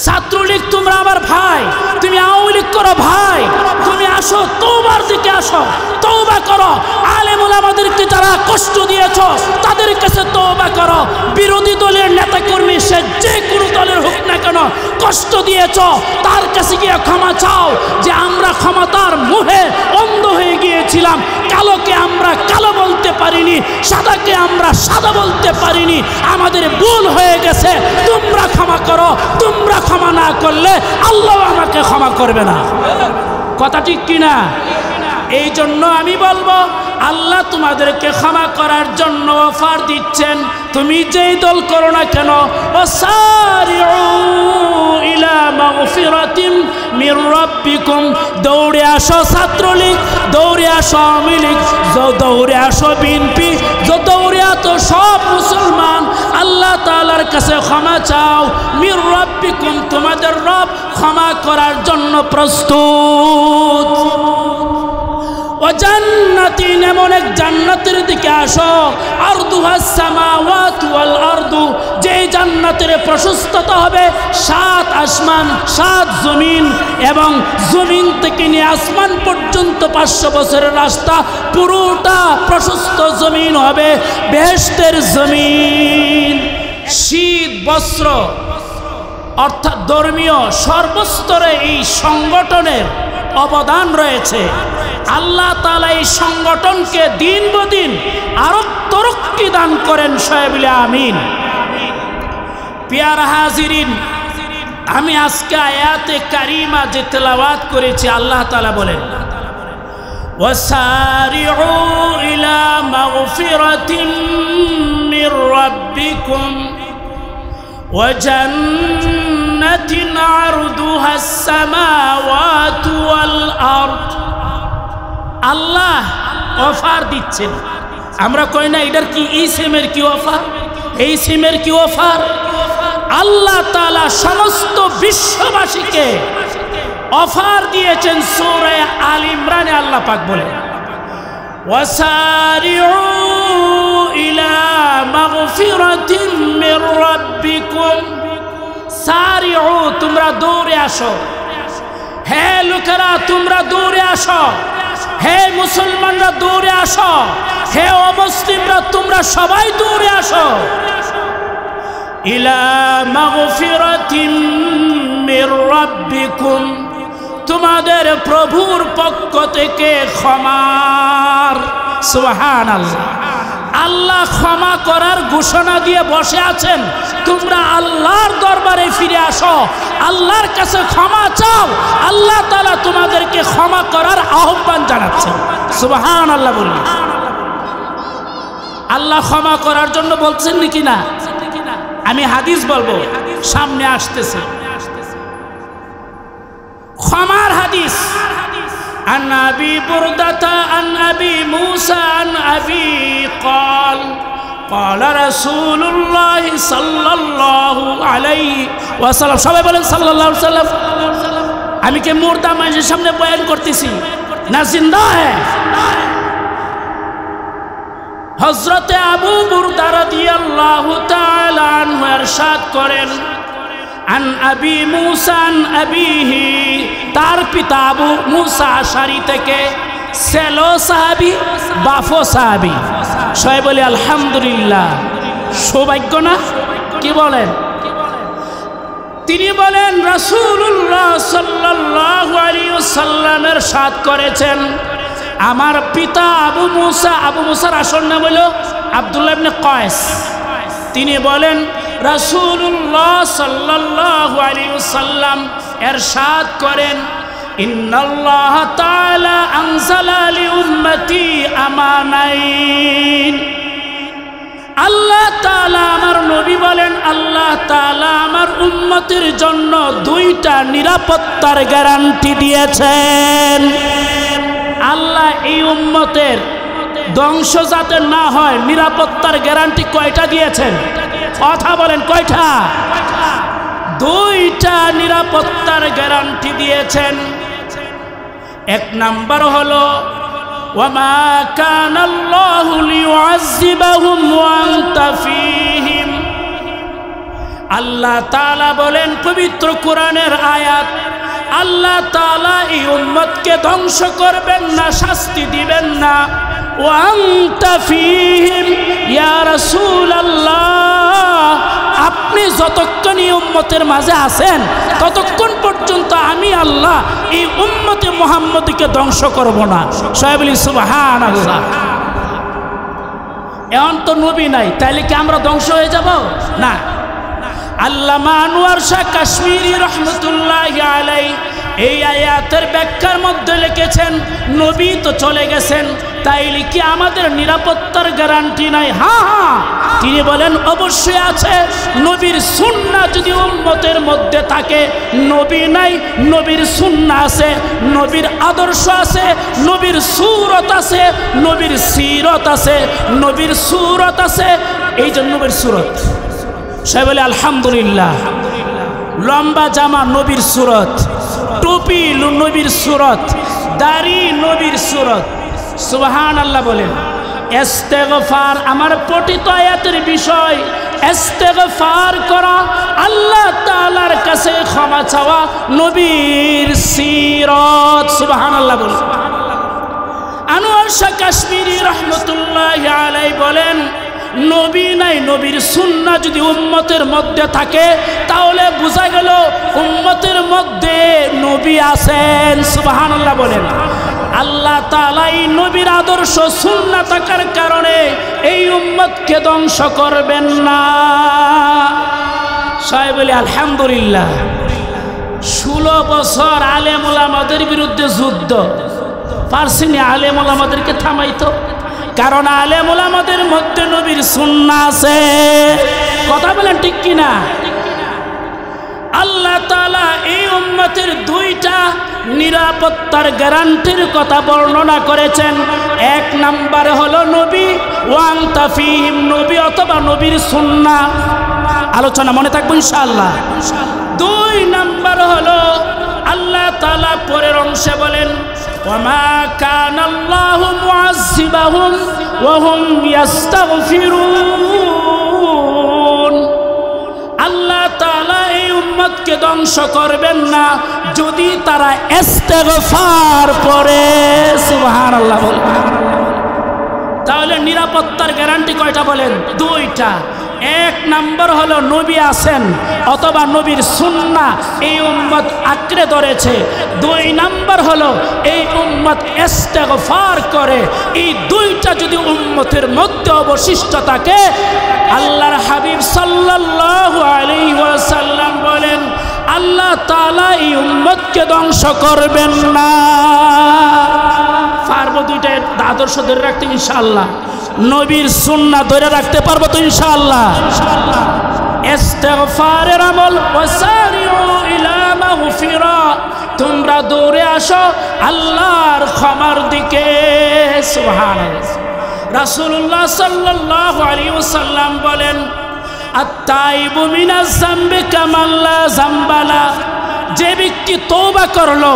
ছাত্রলীগ তোমরা আমার ভাই, তুমি আওয়ামী লীগ করো ভাই, তুমি আসো তওবার দিকে আসো, তওবা করো। আলেম ওলামাদেরকে যারা কষ্ট দিয়েছো তাদের কাছে তওবা করো। বিরোধী দলের নেতাকর্মী সে যে কোনো দলের হোক না কেন কষ্ট দিয়েছো তার কাছে গিয়ে ক্ষমা চাও যে আমরা ক্ষমতার মোহে অন্ধ হয়ে গিয়েছিলাম, কালোকে আমরা কালো বলতে পারিনি, সাদাকে আমরা সাদা বলতে পারিনি, আমাদের ভুল হয়ে গেছে, তোমরা ক্ষমা করো। তোমরা ক্ষমা না করলে আল্লাহ আমাকে ক্ষমা করবে না। কথা ঠিক কিনা? এই জন্য আমি বলবো আল্লাহ তোমাদেরকে ক্ষমা করার জন্য অফার দিচ্ছেন, তুমি যেই দল করো না কেন। ওয়াসারিউ ইলা মাগফিরাতিম মির রাব্বিকুম, দৌড়ে আসো ছাত্রলীগ, দৌড়ে আসো আওয়ামী লীগ, দৌড়ে আসো বিএনপি, দৌড়ে আসো সব মুসলমান, আল্লাহ তাআলার কাছে ক্ষমা চাও। মির রাব্বিকুম, তোমাদের রব ক্ষমা করার জন্য প্রস্তুত। ও জান্নাতিন, এমন এক জান্নাতের দিকে আসো, আরদুহাস সামাওয়াতু ওয়াল আরদু, যেই জান্নাতের প্রশস্ততা হবে 7 আসমান 7 জমিন, এবং জমিন থেকে নিয়ে আসমান পর্যন্ত 500 বছরের রাস্তা, পুরোটা প্রশস্ত জমিন হবে, বেহেশতের জমিন। শীত বস্ত্র অর্থাৎ ধর্মীয় সর্বস্তরে এই সংগঠনের অবদান রয়েছে। আল্লাহ তাআলা এই সংগঠনকে দিন বদিন আরো তরক্কি দান করেন, সবাই আমিন। প্রিয় হাজিরিন, আমি আজকে আয়াতে কারিমা যে তেলাওয়াত করেছি, আল্লাহ তাআলা বলেন ওয়াসারিউ ইলা মাগফিরাতিম মির রাব্বিকুম ওয়া জান্নাতিন আরদুহাস সামাওয়াতু ওয়াল আরদ। আল্লাহ অফার দিচ্ছেন। আমরা কই না এটার কি এই সিমের কি অফার, এই সিমের কি অফার? আল্লাহ তাআলা সমস্ত বিশ্ববাসীকে অফার দিয়েছেন। সূরা আল ইমরানে আল্লাহ পাক বলেন ওয়াসারিউ ইলা মাগফিরাতিম মির রাব্বিকুম, সারিউ, তোমরা দৌড়ে আসো। হে লোকেরা তোমরা দৌড়ে আসো, হে মুসলমানরা দৌড়ে আসো, হে অমুসলিমরা তোমরা সবাই দৌড়ে আসো। ইলা মাগফিরাতিম মির রাব্বিকুম, তোমাদের প্রভুর পক্ষ থেকে ক্ষমার। সুবহানাল্লাহ। আল্লাহ ক্ষমা করার ঘোষণা দিয়ে বসে আছেন। তোমরা আল্লাহর দরবারে ফিরে আসো, আল্লাহর কাছে ক্ষমা চাও, আল্লাহ তাআলা তোমাদেরকে ক্ষমা করার আহ্বান জানাচ্ছেন। সুবহানাল্লাহ বলুন। আল্লাহ ক্ষমা করার জন্য বলছেন নাকি না? আমি হাদিস বলবো, সামনে আসতেছে ক্ষমার হাদিস। عن أبي بردة عن أبي موسى عن أبي قال قال رسول الله صلى الله عليه وسلم। সবাই বলেন সাল্লাল্লাহু আলাইহি ওয়াসাল্লাম। আমি কি মুর্দা মানুষের সামনে বয়ান করতেছি না জিন্দা? হযরতে আবু বুরদা রাদিয়াল্লাহু তাআলা আনহু ইরশাদ করেন আন আবি মুসা আন আবিহি, তার পিতা আবু মুসা আশারি থেকে, সেলো সাহাবী বাফো সাহাবী। সবাই বলি আলহামদুলিল্লাহ। সৌভাগ্য না? কি বলেন? তিনি বলেন রাসূলুল্লাহ সাল্লাল্লাহু আলাইহি ওয়াসাল্লামের ইরশাদ করেছেন, আমার পিতা আবু মুসার আসল নাম হলো আব্দুল্লাহ ইবনে কয়েস। তিনি বলেন রাসূলুল্লাহ সাল্লাল্লাহু আলাইহি ওয়াসাল্লাম ইরশাদ করেন ইন্নাল্লাহ তাআলা আনজালা লি উম্মতি আমানাইন। আল্লাহ তাআলা, আমার নবী বলেন আল্লাহ তাআলা আমার উম্মতের জন্য 2টা নিরাপত্তার গ্যারান্টি দিয়েছেন। আল্লাহ এই উম্মতের ধ্বংস যাতে না হয় নিরাপত্তার গ্যারান্টি কয়টা দিয়েছেন? কথা বলেন কয়টা? 2টা নিরাপত্তার গ্যারান্টি দিয়েছেন। 1 নাম্বার হলো ওয়ামা কানাল্লাহু লিউআযযিবাহুম ওয়া আনতা ফীহিম। আল্লাহ তাআলা বলেন পবিত্র কোরআনের আয়াত, আল্লাহ তাআলা এই উম্মতকে ধ্বংস করবেন না, শাস্তি দিবেন না। ওয়া আনতা ফীহিম ইয়া রাসূলুল্লাহ, আপনি যতক্ষণ এই উম্মতের মাঝে আছেন ততক্ষণ পর্যন্ত আমি আল্লাহ এই উম্মতে মুহাম্মদকে ধ্বংস করব না। সবাই বলি সুবহানাল্লাহ। এখন তো নবী নাই, তাইলে কি আমরা ধ্বংস হয়ে যাব? না। আল্লামা আনোয়ার শাহ কাশ্মীরি রহমতুল্লাহি আলাইহি এই আয়াতের ব্যাখ্যার মধ্যে লিখেছেন, নবী তো চলে গেছেন, তাইলে কি আমাদের নিরাপত্তার গ্যারান্টি নাই? হ্যাঁ হ্যাঁ, তিনি বলেন অবশ্যই আছে। নবীর সুন্নাহ যদি উম্মতের মধ্যে থাকে, নবী নাই, নবীর সুন্নাহ আছে, নবীর আদর্শ আছে, নবীর সূরত আছে, নবীর সিরত আছে, নবীর সূরত আছে। এই জন্য নবীর সূরত, সে বলে আলহামদুলিল্লাহ। লম্বা জামা নবীর সূরত, টুপি নবীর সূরত, দাড়ি নবীর সূরত। সুবহানাল্লাহ বলেন। ইস্তেগফার, আমার পঠিত আয়াতের বিষয় ইস্তেগফার করা, আল্লাহ তাআলার কাছে ক্ষমা চাওয়া, নবীর সিরত। সুবহানাল্লাহ বলেন। আনোয়ার শাহ কাশ্মীরি রহমতুল্লাহি আলাইহি বলেন, নবী নাই, নবীর সুন্নাহ যদি উম্মতের মধ্যে থাকে তাহলে বোঝা গেল উম্মতের মধ্যে নবী আছেন। সুবহানাল্লাহ বলেন। আল্লাহ তাআলা এই নবীর আদর্শ সুন্নাহ থাকার কারণে এই উম্মতকে ধ্বংস করবেন না। সবাই বলি আলহামদুলিল্লাহ। 16 বছর আলেম ওলামাদের বিরুদ্ধে যুদ্ধ, পারছিনি আলেম ওলামাদেরকে থামাইতো, কারণ আলেম ওলামাদের মধ্যে নবীর সুন্নাহ আছে। কথা বলেন ঠিক কিনা? আল্লাহ তাআলা এই উম্মতের 2টা নিরাপত্তার গ্যারান্টির কথা বর্ণনা করেছেন। 1 নাম্বার হলো নবী, ওয়া আনতা ফীহিম, নবী অথবা নবীর সুন্নাহ। আলোচনা মনে থাকবে ইনশাআল্লাহ। 2 নাম্বার হলো আল্লাহ তাআলা পরের অংশে বলেন, ওয়ামা কানাল্লাহু মুআযযিবাহুম ওয়া হুম ইস্তাগফিরুন। আল্লাহ তাআলা এই উম্মতকে ধ্বংস করবেন না যদি তারা ইস্তেগফার করে। সুবহানাল্লাহ বলেন। তাহলে নিরাপত্তার গ্যারান্টি কয়টা বলেন? 2টা। 1 নাম্বার হলো নবী আছেন অথবা নবীর সুন্নাহ এই উম্মত আঁকড়ে ধরেছে। 2 নাম্বার হলো এই উম্মত ইস্তেগফার করে। এই 2টা যদি উম্মতের মধ্যে অবশিষ্ট থাকে, আল্লাহর হাবিব সাল্লাল্লাহু আলাইহি ওয়াসাল্লাম বলেন, আল্লাহ তাআলা এই উম্মতকে ধ্বংস করবেন না। পারবো 2টা আদর্শ ধরে রাখতে ইনশাআল্লাহ? নবীর সুন্নাহ ধরে রাখতে পারবো তো ইনশাআল্লাহ? ইস্তেগফারের আমল, ওয়াসারিউ ইলা মাগফিরা, তোমরা দৌড়ে আসো আল্লাহর ক্ষমার দিকে। সুবহানাল্লাহ। রাসূলুল্লাহ সাল্লাল্লাহু আলাইহি ওয়াসাল্লাম বলেন, আত-তাইবু মিনাজ যামবি কামান লা যামবা লা, যে ব্যক্তি তওবা করলো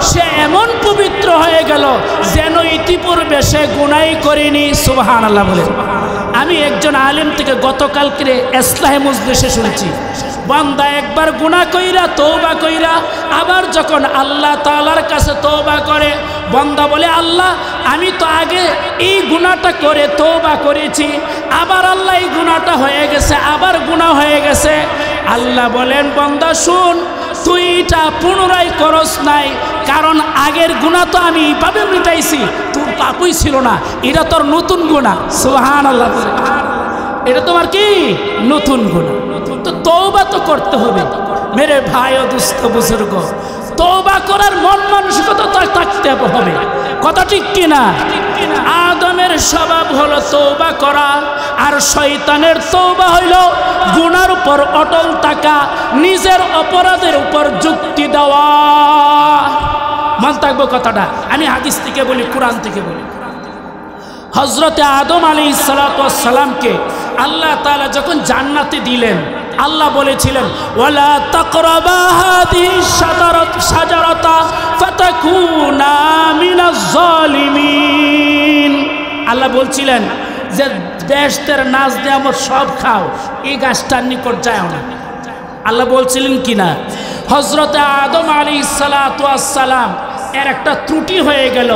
সে এমন পবিত্র হয়ে গেল যেন ইতিপূর্বে সে গুনাহ করেনি। সুবহানাল্লাহ বলেন। আমি একজন আলেম থেকে গতকালকে ইসলাহে মজলিসে শুনেছি, বান্দা একবার গুনাহ কইরা তওবা কইরা আবার যখন আল্লাহ তাআলার কাছে তওবা করে, বান্দা বলে, আল্লাহ আমি তো আগে এই গুনাহটা করে তওবা করেছি, আবার আল্লাহ এই গুনাহটা হয়ে গেছে, আবার গুনাহ হয়ে গেছে। আল্লাহ বলেন, বান্দা শুন, তুই এটা পুনরায় করস নাই, কারণ আগের গুনাহ তো আমি এইভাবে মিটাইছি, তোর পাপই ছিল না, এটা তোর নতুন গুনাহ। সুবহানাল্লাহ। এটা তোমার কি নতুন গুনাহ। তো তওবা তো করতে হবে মেরে ভাই ও দুস্থ বুজুর্গ। তওবা করার মন মানসিকতা থাকতে হবে। কথা ঠিক কিনা? আদমের স্বভাব হলো তওবা করা, আর শয়তানের তওবা হইল গুনার উপর অটল থাকা, নিজের অপরাধের উপর যুক্তি দেওয়া। মন থাকবো কথাটা। আমি হাদিস থেকে বলি, কোরআন থেকে বলি। হযরতে আদম আলাইহিস সালাতু ওয়াস সালামকে আল্লাহ তাআলা যখন জান্নাতে দিলেন, আল্লাহ বলেছিলেন, ওয়ালা তাকরাবা হাদিহিস শাজারাতা ফাতাকুনা মিনাজ জালিমিন। আল্লাহ বলছিলেন যে বেহেশতের নাজ নিয়ামত সব খাও, এই গাছটার নিকট যাও না। আল্লাহ বলছিলেন কিনা? হযরতে আদম আলাইহিস সালাতু ওয়াস সালাম এর একটা ত্রুটি হয়ে গেল।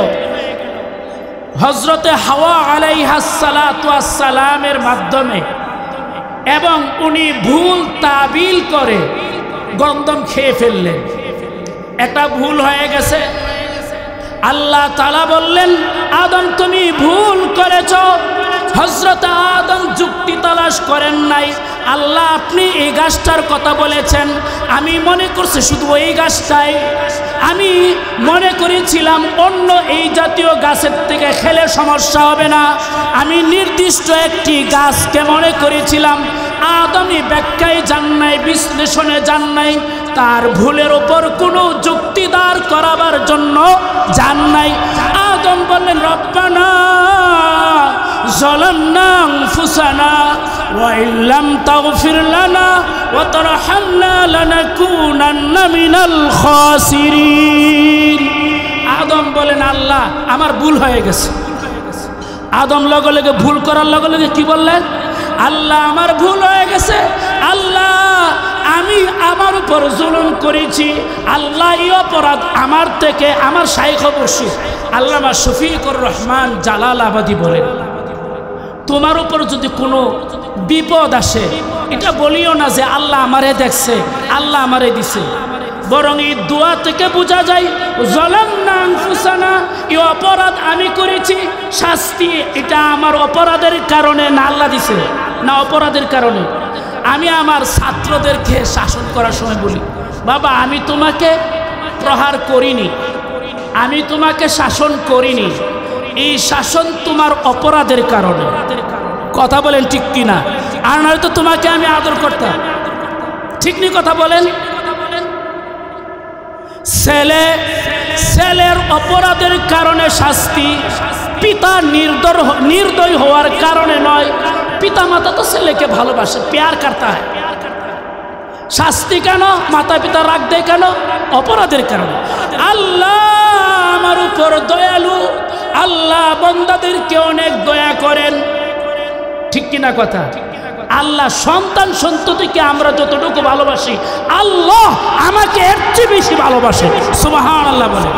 হযরতে হাওয়া আলাইহাস সালাতু ওয়াস সালামের মাধ্যমে, এবং উনি ভুল তাবিল করে গন্ধম খেয়ে ফেললেন। একটা ভুল হয়ে গেছে। আল্লাহ তাআলা বললেন, আদম তুমি ভুল করেছ। হযরত আদম যুক্তি তালাশ করেন নাই। আল্লাহ আপনি এই গাছটার কথা বলেছেন, আমি মনে করছি শুধু এই গাছটাই। আমি মনে করেছিলাম অন্য এই জাতীয় গাছের থেকে খেলে সমস্যা হবে না। আমি নির্দিষ্ট একটি গাছকে মনে করেছিলাম। আদমই ব্যাখ্যায় যান নাই, বিশ্লেষণে যান নাই, তার ভুলের ওপর কোনো যুক্তি দাঁড় করাবার জন্য যান নাই। আদম বললেন, রব্বানা যালামনা আনফুসানা ওয়া ইল্লাম তাগফির লানা ওয়া তারহামনা লানাকুনান্না মিনাল খাসিরিন। আদম বলেন, আল্লাহ আমার ভুল হয়ে গেছে। আদম লগে লগে ভুল করার লগে লগে কি বললেন? আল্লাহ আমার ভুল হয়ে গেছে। আল্লাহ আমি আমার উপর জুলুম করেছি। আল্লাহ এই অপরাধ আমার থেকে আমার শাইখ মুর্শিদ আল্লামা শফিকুর রহমান জালালাবাদী বলেন, তোমার উপর যদি কোনো বিপদ আসে এটা বলিও না যে আল্লাহ আমারে দেখছে, আল্লাহ আমারে দিছে। বরং এই দোয়া থেকে বোঝা যায় যালামনা আনফুসানা, এই অপরাধ আমি করেছি, শাস্তি এটা আমার অপরাধের কারণে না আল্লাহ দিছে, না অপরাধের কারণে। আমি আমার ছাত্রদেরকে শাসন করার সময় বলি, বাবা আমি তোমাকে প্রহার করিনি, আমি তোমাকে শাসন করিনি, এই শাসন তোমার অপরাধের কারণে। কথা বলেন ঠিক কিনা? আর নয়তো তোমাকে আমি আদর করতাম। ঠিক নি কথা বলেন? ছেলের অপরাধের কারণে শাস্তি, পিতা নির্দয় হওয়ার কারণে নয়। পিতা মাতা তো ছেলেকে ভালোবাসে, প্যার করতা হয়। শাস্তি কেন? মাতা পিতা রাগ দেয় কেন? অপরাধের কারণে। আল্লাহ আমার উপর দয়ালু, আল্লাহ বান্দাদেরকে অনেক দয়া করেন। ঠিক কিনা কথা? আল্লাহ সন্তান সন্ততিকে আমরা যতটুকু ভালোবাসি, আল্লাহ আমাকে এর চেয়ে বেশি ভালোবাসে। সুবহানাল্লাহ বলে।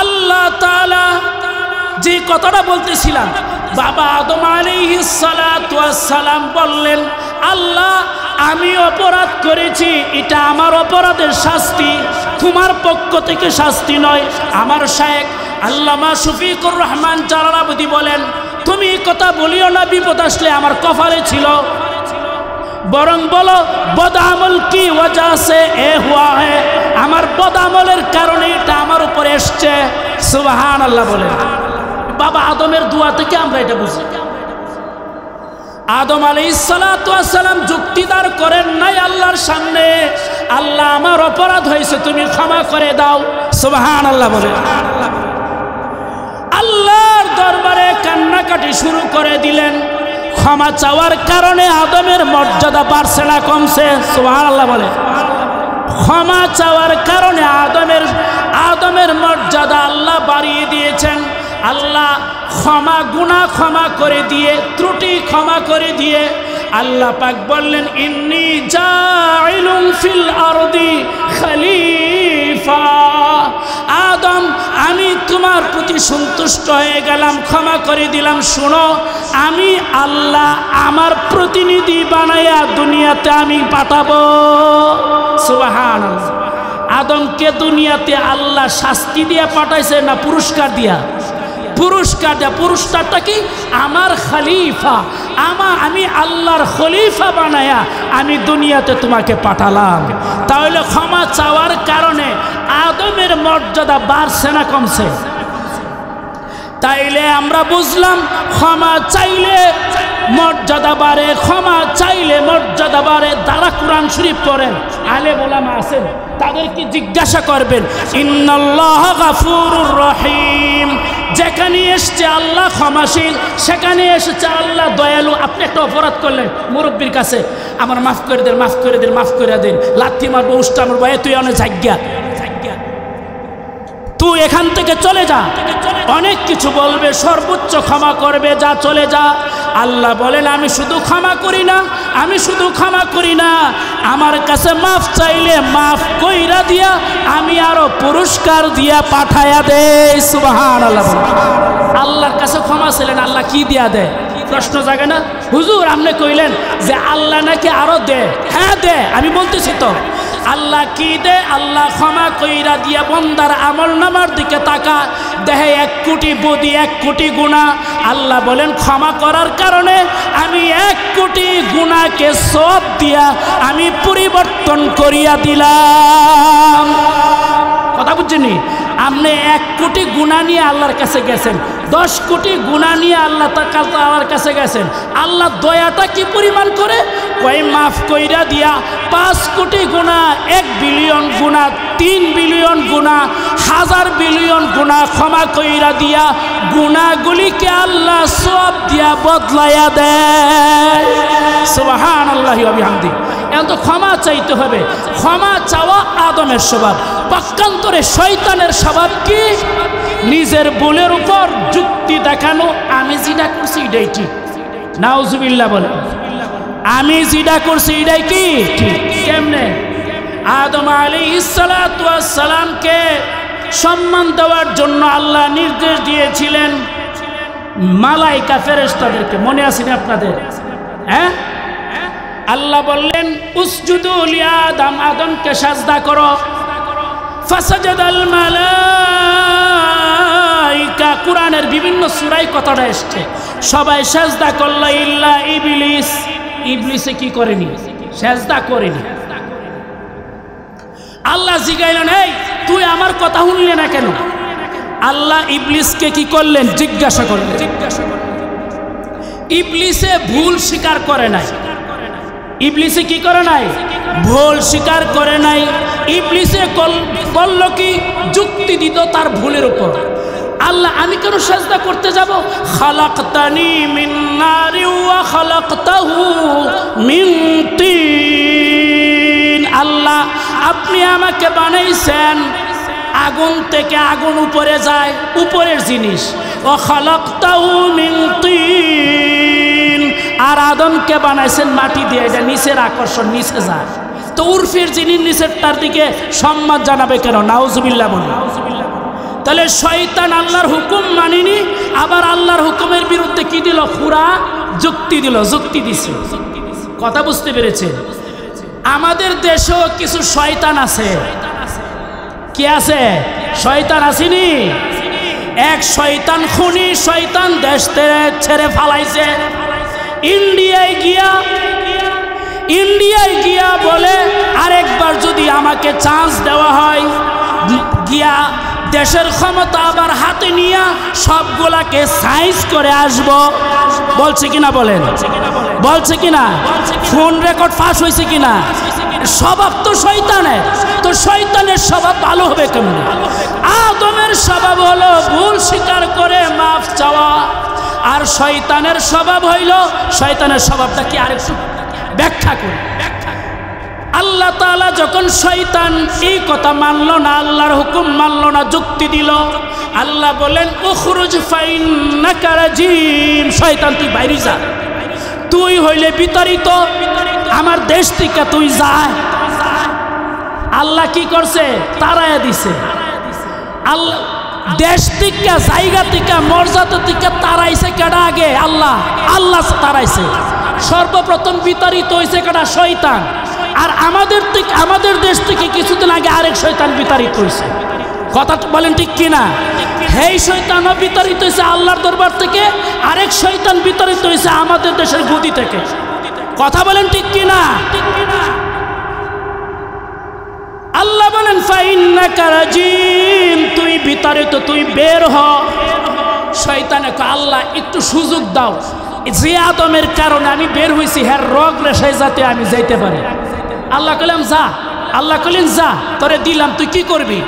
আল্লাহ তাআলা যে কথাটা বলতেছিলাম, বাবা আদম আলাইহিস সালাতু ওয়াস সালাম বললেন, আল্লাহ আমি অপরাধ করেছি, এটা আমার অপরাধের শাস্তি, তোমার পক্ষ থেকে শাস্তি নয়। আমার শায়েখ আল্লামা শফিকুর রহমান জালালাবাদী বলেন, তুমি এই কথা বলিও না বিপদ আসলে আমার কপালে ছিল, বরং বলো বদআমল কি ওয়াজা সে এ হুয়া হে, আমার বদআমলের কারণে এটা আমার উপর এসছে। সুবহানাল্লাহ বলেন। বাবা আদমের দোয়া থেকে আমরা এটা বুঝি। আদম আলাইহিস সালাতু ওয়াস সালাম যুক্তিদার করেন নাই আল্লাহর সামনে, আল্লাহ আমার অপরাধ হয়েছে তুমি ক্ষমা করে দাও। সুবহানাল্লাহ বলেন। আল্লাহর দরবারে কান্নাকাটি শুরু করে দিলেন। ক্ষমা চাওয়ার কারণে আদমের মর্যাদা বাড়ছে না কমছে? সুবহানাল্লাহ বলে। ক্ষমা চাওয়ার কারণে আদমের মর্যাদা আল্লাহ বাড়িয়ে দিয়েছেন। আল্লাহ গুনাহ ক্ষমা করে দিয়ে, ত্রুটি ক্ষমা করে দিয়ে আল্লাহ পাক বললেন, ইন্নী জাইলুন ফিল আরদি খলিফা। আদম আমি তোমার প্রতি সন্তুষ্ট হয়ে গেলাম, ক্ষমা করে দিলাম। শোনো, আমি আল্লাহ আমার প্রতিনিধি বানাইয়া দুনিয়াতে আমি পাঠাবো। সুবহানাল্লাহ। আদমকে দুনিয়াতে আল্লাহ শাস্তি দিয়া পাঠাইছে না পুরস্কার দিয়া? পুরস্কার দেয়া। পুরস্কারটা কি? আমার খলিফা, আমি আল্লাহর খলিফা বানায়া আমি দুনিয়াতে তোমাকে পাঠালাম। তাহলে ক্ষমা চাওয়ার কারণে আদমের মর্যাদা বাড়ছে না কমছে? তাইলে আমরা বুঝলাম ক্ষমা চাইলে মর্যাদা বাড়ে, ক্ষমা চাইলে মর্যাদা বাড়ে। যারা কোরআন শরীফ পড়েন, আলেম ওলামা আছেন, তাদেরকে জিজ্ঞাসা করবেন, ইন্নাল্লাহ গাফুরুর রহিম। যেখানে এসছে আল্লাহ ক্ষমাশীল, সেখানে এসেছে আল্লাহ দয়ালু। আপনি একটা অপরাধ করলেন, মুরব্বীর কাছে আমার মাফ করে দেন, মাফ করে দেন, মাফ করে দেন, লাথি মারবো, উষ্টা মারবো, তুই অনেক জায়গা, তুই এখান থেকে চলে যা, অনেক কিছু বলবে, সর্বোচ্চ ক্ষমা করবে, যা চলে যা। আল্লাহ বলেন আমি শুধু ক্ষমা করি না, আমি শুধু ক্ষমা করি না, আমার কাছে মাফ চাইলে মাফ কইরা দিয়া আমি আরো পুরস্কার দিয়া পাঠায়া দেই। সুবহানাল্লাহ। আল্লাহর কাছে ক্ষমা চাইলেন, আল্লাহ কি দিয়া দেয়? প্রশ্ন জাগে না? হুজুর আপনি কইলেন যে আল্লাহ নাকি আরো দে। হ্যাঁ দে, আমি বলতেছি তো। আল্লাহ কি দে? আল্লাহ ক্ষমা কইরা দিয়া বন্দার আমল নামার দিকে তাকা, দেহে 1 কোটি বদি 1 কোটি গুনাহ। আল্লাহ বলেন ক্ষমা করার কারণে আমি 1 কোটি গুনাহকে সওয়াব দিয়া আমি পরিবর্তন করিয়া দিলাম। কথা বুঝছেন? আপনি 1 কোটি গুনাহ নিয়ে আল্লাহর কাছে গেছেন, 10 কোটি গুনাহ নিয়ে আল্লাহর কাছে গেছেন। আল্লাহ দয়াটা কি পরিমাণ করে? কয় মাফ কইরা দিয়া 5 কোটি গুনাহ, 1 বিলিয়ন গুনাহ, 3 বিলিয়ন গুনাহ, 1000 বিলিয়ন গুনাহ ক্ষমা কইরা দিয়া গুনাহগুলিকে আল্লাহ সওয়াব দিয়া বদলাইয়া দেয়। সুবহানাল্লাহি ওয়া বিহামদিহি। এখন তো ক্ষমা চাইতে হবে। ক্ষমা চাওয়া আদমের স্বভাব, পক্ষান্তরে শয়তানের স্বভাব কি? নিজের ভুলের উপর যুক্তি দেখানো, আমি যেটা করছি এটাই ঠিক। নাউজুবিল্লাহ বলেন, আমি যেটা করছি এটাই কি ঠিক। কেমনে? আদম আলাইহিস সালাতু ওয়াস সালামকে সম্মান দেওয়ার জন্য আল্লাহ নির্দেশ দিয়েছিলেন মালাইকা ফেরেশতাদেরকে, মনে আছে না আপনাদের? হ্যাঁ, আল্লাহ বললেন উসজুদু লিআদম, আদমকে সাজদা করো। ফাসাজাদাল মালাইকা, কুরআনের বিভিন্ন সূরায় কথাটা এসেছে, সবাই সাজদা করল ইল্লা ইবলিস। ইবলিসে কি করেনি? সাজদা করেনি। আল্লাহ জিগাইলেন এই তুই আমার কথা শুনলি না কেন? আল্লাহ ইবলিসকে কি করলেন? জিজ্ঞাসা করলেন। ইবলিসে ভুল স্বীকার করে নাই। ইবলিসে কি করে নাই? ভুল স্বীকার করে নাই। ইবলিসে বলল কি? যুক্তি দিত তার ভুলের উপর। আল্লাহ আমি কেন সাজদা করতে যাব? খালাকতানি মিন নারি ওয়া খালাকতাহু মিন তিন। আল্লাহ আপনি আমাকে বানাইছেন আগুন থেকে, আগুন উপরে যায়, উপরের জিনিস। ওয়া খালাকতাহু মিন তিন, আর আদমকে বানাইছেন মাটি দিয়ে, এটা নিচের আকর্ষণ, নিচে যায়। তো উর্ফের জিনিস নিচেরটার দিকে সম্মান জানাবে কেন? নাউজুবিল্লাহ বলে। তাহলে শয়তান আল্লাহর হুকুম মানিনি, আবার আল্লাহর হুকুমের বিরুদ্ধে কি দিল? পুরা যুক্তি দিল, যুক্তি দিছে। কথা বুঝতে পেরেছেন? আমাদের দেশেও কিছু শয়তান আছে। কি আছে? শয়তান আসেনি? এক শয়তান খুনি শয়তান দেশ ছেড়ে ফালাইছে। ইন্ডিয়ায় গিয়া বলে আরেকবার যদি আমাকে চান্স দেওয়া হয়, গিয়া দেশের ক্ষমতা আবার হাতে নিয়ে সবগুলাকে সাইজ করে আসব। বলছে কিনা বলেন? বলছে কিনা? ফোন রেকর্ড ফাঁস হয়েছে কিনা? স্বভাব তো শয়তানের। তো শয়তানের স্বভাব ভালো হবে কেমনে? আদমের স্বভাব হলো ভুল স্বীকার করে মাফ চাওয়া, আর শয়তানের স্বভাব হইল, শয়তানের স্বভাবটা কি আরেকটু ব্যাখ্যা করে। আল্লাহ তাআলা যখন শয়তান এই কথা মানলো না, আল্লাহর হুকুম মানলো না, যুক্তি দিল, আল্লাহ বলেন উখরুজ ফাইন্নাকা রাজিম, শয়তান তুই বাইরে যা, তুই হইলে বিতাড়িত, আমার দেশ থেকে তুই যা। আল্লাহ কি করছে? তাড়ায়া দিছে। আল্লাহ দেশ থেকে, জায়গা থেকে, মর্যাদা থেকে তাড়াইছে কেডা? আগে আল্লাহ। আল্লাহ তাড়াইছে। সর্বপ্রথম বিতাড়িত হয়েছে কেডা? শয়তান। আর আমাদের দেশ থেকে কিছুদিন আগে আরেক শয়তান বিতাড়িত হয়েছে। কথা বলেন ঠিক কিনা? এই শয়তানও বিতাড়িত হয়েছে আল্লাহর দরবার থেকে, আরেক শয়তান বিতাড়িত হয়েছে আমাদের দেশের গদি থেকে। কথা বলেন ঠিক কিনা? আল্লাহ বলেন ফাইন্নাকা রাজিম, তুই বিতাড়িত, তুই বের হ। শয়তানে কয় আল্লাহ একটু সুযোগ দাও, যে আদমের কারণে আমি বের হয়েছি হ্যাঁ রগ রেশায় যাতে আমি যাইতে পারি। আল্লাহ কইলাম যা। আল্লাহ কইলেন যা, তোরে দিলাম, তুই কি করবি?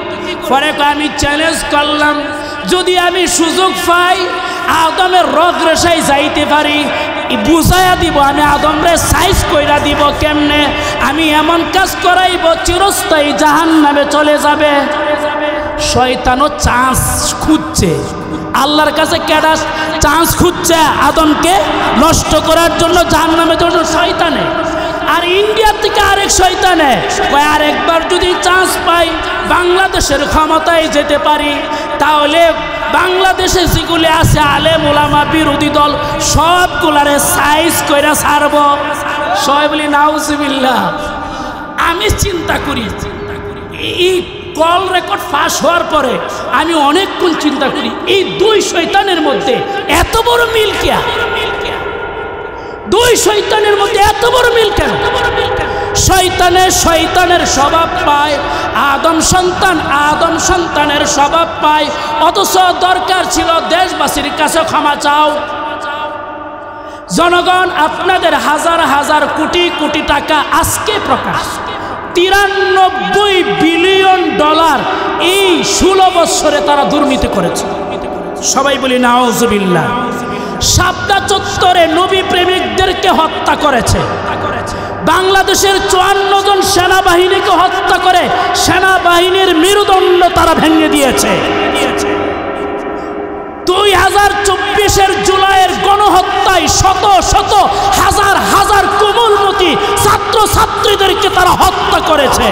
পরে আমি চ্যালেঞ্জ করলাম, যদি আমি সুযোগ পাই আদমের রগ রেশায় যাইতে পারি, বুঝাইয়া দিব, আমি আদমরে সাইজ কইরা দিব। কেমনে? আমি এমন কাজ করাইব চিরস্থায়ী জাহান্নামে চলে যাবে। শয়তানও চান্স খুঁজছে, আল্লাহর কাছে কেডা চান্স খুঁজছে আদমকে নষ্ট করার জন্য, জাহান্নামের জন্য শয়তানে। আর ইন্ডিয়া থেকে আরেক শয়তানে আরেকবার যদি চান্স পাই বাংলাদেশের ক্ষমতায় যেতে পারি, তাহলে বাংলাদেশে যেগুলি আছে আলেম ওলামা বিরোধী দল সবগুলারে সাইজ কইরা ছাড়ব। সবাই বলি নাউজুবিল্লাহ। আমি চিন্তা করি, এই কল রেকর্ড ফাঁস হওয়ার পরে আমি অনেকক্ষণ চিন্তা করি এই দুই শয়তানের মধ্যে এত বড় মিল কিয়া, দুই শয়তানের মধ্যে এত বড় মিল কেন? শয়তানের স্বভাব পায়, আদম সন্তানের স্বভাব পায়, অথচ দরকার ছিল দেশবাসীর কাছে ক্ষমা চাও। জনগণ, আপনাদের হাজার হাজার কোটি কোটি টাকা আজকে প্রকাশ, 93 বিলিয়ন ডলার এই 16 বছরে তারা দুর্নীতি করেছে। সবাই বলি নাউজুবিল্লাহ। শাপলা চত্বরে নবী প্রেমিকদেরকে হত্যা করেছে, বাংলাদেশের 54 জন সেনাবাহিনীকে হত্যা করে সেনাবাহিনীর মেরুদণ্ড তারা ভেঙে দিয়েছে। 2024-এর জুলাইয়ের গণহত্যায় শত শত হাজার হাজার কোমলমতি ছাত্র ছাত্রীদেরকে তারা হত্যা করেছে।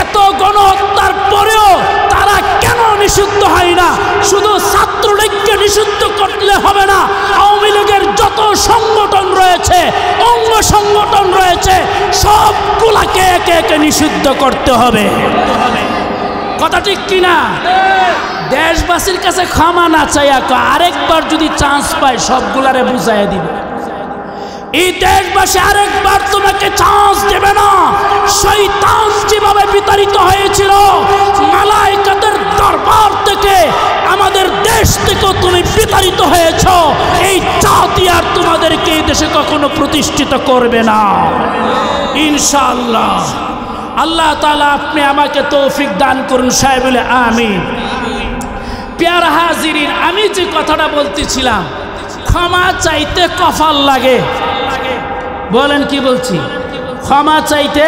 এত গণহত্যার পরেও তারা কেন নিষিদ্ধ হয় না? শুধু ছাত্রলীগকে নিষিদ্ধ করলে হবে না, আওয়ামী লীগের যত সংগঠন রয়েছে, অঙ্গ সংগঠন রয়েছে, সবগুলাকে একে একে নিষিদ্ধ করতে হবে। কথা ঠিক কিনা? দেশবাসীর কাছে ক্ষমা না চাইয়া আরেকবার যদি চান্স পায় সবগুলারে বুঝাইয়া দিবে। এই দেশবাসী আরেকবার তোমাকে চান্স দেবে না। শয়তান যেভাবে বিতাড়িত হয়েছিল মালায়েকাতের দরবার থেকে, আমাদের দেশ থেকেও তুমি বিতাড়িত হয়েছ। এই জাতি আর তোমাদেরকে এই দেশে কখনো প্রতিষ্ঠিত করবে না ইনশাআল্লাহ। আল্লাহ তাআলা আপনি আমাকে তৌফিক দান করুন, সাহেব বলে আমিন। প্যারা হাজিরিন, আমি যে কথাটা বলতেছিলাম, ক্ষমা চাইতে কপাল লাগে। বলেন কি বলছি? ক্ষমা চাইতে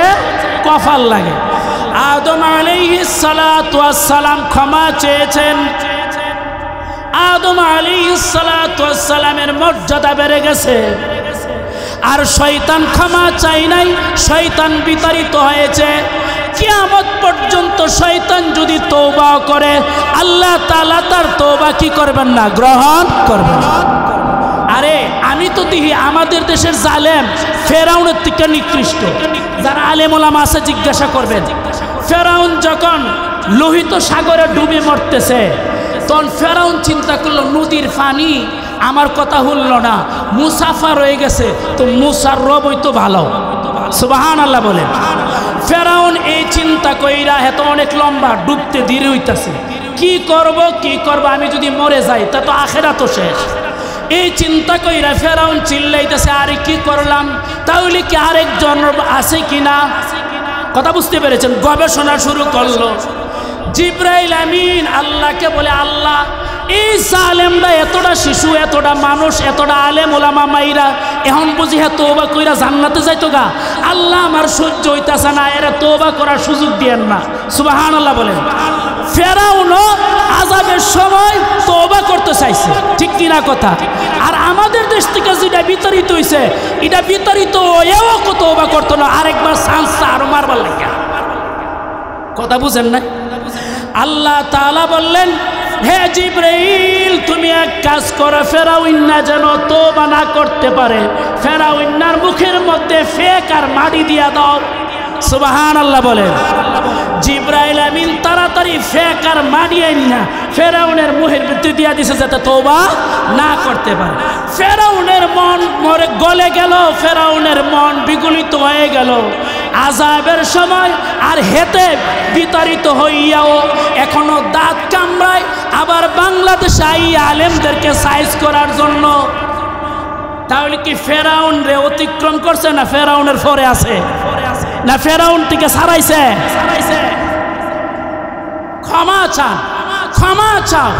কপাল লাগে। আদম আলাইহিস সালাতু ওয়াস সালাম ক্ষমা চেয়েছেন। আদম আলাইহিস সালাতু ওয়াস সালামের মর্যাদা বেড়ে গেছে। আর শয়তান ক্ষমা চাই নাই, শয়তান বিতাড়িত হয়েছে। কিয়ামত পর্যন্ত শয়তান যদি তওবা করে আল্লাহ তাআলা তার তওবা কি করবেন না? গ্রহণ করবেন। আরে আমি তো দেখি আমাদের দেশের জালেম ফেরাউনের থেকে নিকৃষ্ট। যারা আলেম ওলামা আছে জিজ্ঞাসা করবেন, ফেরাউন যখন লোহিত সাগরে ডুবে মরতেছে তখন ফেরাউন চিন্তা করলো নদীর পানি আমার কথা হলো না, মুসাফা রয়ে গেছে, তো মুসার রব হইতো ভালো। সুবহানাল্লাহ বলেন। ফেরাউন এই চিন্তা কইরা এত অনেক লম্বা ডুবতে দেরি হইতাছে, কি করব আমি যদি মরে যাই তা তো আখিরাত শেষ। এই চিন্তা কইরা ফেরাউন চিল্লাইতেছে, আরে কি করলাম, তাহলে কি আরেকজন আছে কিনা? কথা বুঝতে পেরেছেন? গবেষণা শুরু করলো। জিবরাইল আমিন আল্লাহকে বলে, আল্লাহ এই জালেমরা এতটা শিশু, এতটা মানুষ, এতটা আলেম ওলামা মাইরা এখন বুঝি হ্যাঁ তওবা কইরা জান্নাতে যাইতো গা। আল্লাহ আমার সহ্য হইতাছে না, এরা তওবা করার সুযোগ দিয়েন না। সুবহানাল্লাহ বলেন। ফেরাউনও আযাবের সময় তওবা করতে চাইছে, ঠিক কিনা কথা? আর আমাদের দেশ থেকে যেটা বিতাড়িত হইছে, এটা বিতাড়িত হয়েও তওবা করতো না, আরেকবার চান্স আরো মারবার লাগে। কথা বুঝেন না? আল্লাহ তাআলা বললেন, হে জিবরাইল তুমি এক কাজ করো, ফেরাউন যেন তওবা না করতে পারে, ফেরাউনের মুখের মধ্যে ফেক আর মাটি দিয়া দাও। সুবহানাল্লাহ বলেন। জিবরাইল আমিন তাড়াতাড়ি ফেক আর মাটি আইনা ফেরাউনের মুখের ভিতরে দিয়া দিছে যাতে তওবা না করতে পারে। ফেরাউনের মন মরে গলে গেল, ফেরাউনের মন বিগলিত হয়ে গেল। আযাবের সময় আর হেতে বিতাড়িত হইয়াও এখনো দাঁত কামড়ায়, আবার বাংলাদেশে আইয়া আলেমদেরকে সাইজ করার জন্য। তাহলে কি ফেরাউন রে অতিক্রম করছে না ফেরাউনের পরে আছে? না ফেরাউন থেকে ছাড়াইছে? ক্ষমা চান, ক্ষমা চাও।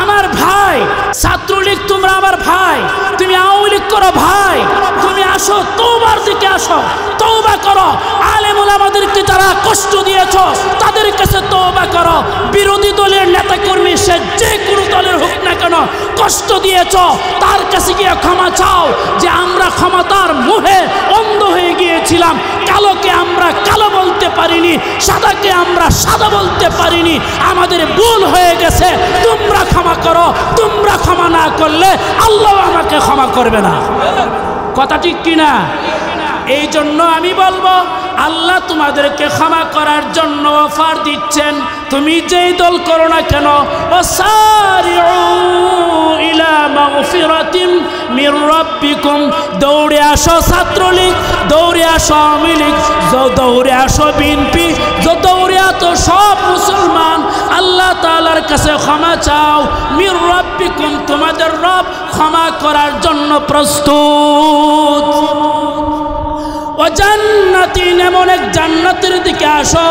আমার ভাই ছাত্রলীগ, তোমরা আমার ভাই, তুমি আওয়ামী লীগ করো ভাই, তুমি আসো তওবার দিকে আসো, তওবা করো। আলেম আমাদেরকে যারা কষ্ট দিয়েছ তাদের কাছে তওবা করো। বিরোধী দলের নেতাকর্মী সে যে কোনো দলের হোক না কেন, কষ্ট দিয়েছ তার কাছে গিয়ে ক্ষমা চাও যে আমরা ক্ষমতার মোহে অন্ধ হয়ে গিয়েছিলাম, কালোকে আমরা কালো বলতে পারিনি, সাদাকে আমরা সাদা বলতে পারিনি, আমাদের ভুল হয়ে গেছে, তোমরা ক্ষমা করো। তোমরা ক্ষমা না করলে আল্লাহ আমাকে ক্ষমা করবে না। কথা ঠিক কিনা? এই জন্য আমি বলবো আল্লাহ তোমাদেরকে ক্ষমা করার জন্য অফার দিচ্ছেন। তুমি যেই দল করো না কেন, ওয়াসারিউ ইলা মাগফিরাতিন মির রাব্বিকুম, দৌড়ে আসো ছাত্রলীগ, দৌড়ে আসো আওয়ামী লীগ, দৌড়ে আসো বিএনপি, দৌড়ে আসো সব মুসলমান, আল্লাহ তাআলার কাছে ক্ষমা চাও। মির রাব্বিকুম, তোমাদের রব ক্ষমা করার জন্য প্রস্তুত। ও জান্নাতিন, এমন এক জান্নাতের দিকে আসো,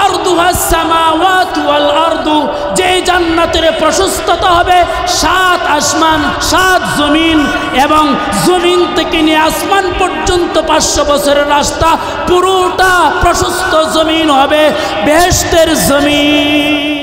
আরদুহাস সামাওয়াতু ওয়াল আরদু, যে জান্নাতের প্রশস্ততা হবে 7 আসমান 7 জমিন, এবং জমিন থেকে নিয়ে আসমান পর্যন্ত 500 বছরের রাস্তা, পুরোটা প্রশস্ত জমিন হবে বেহেশতের জমিন।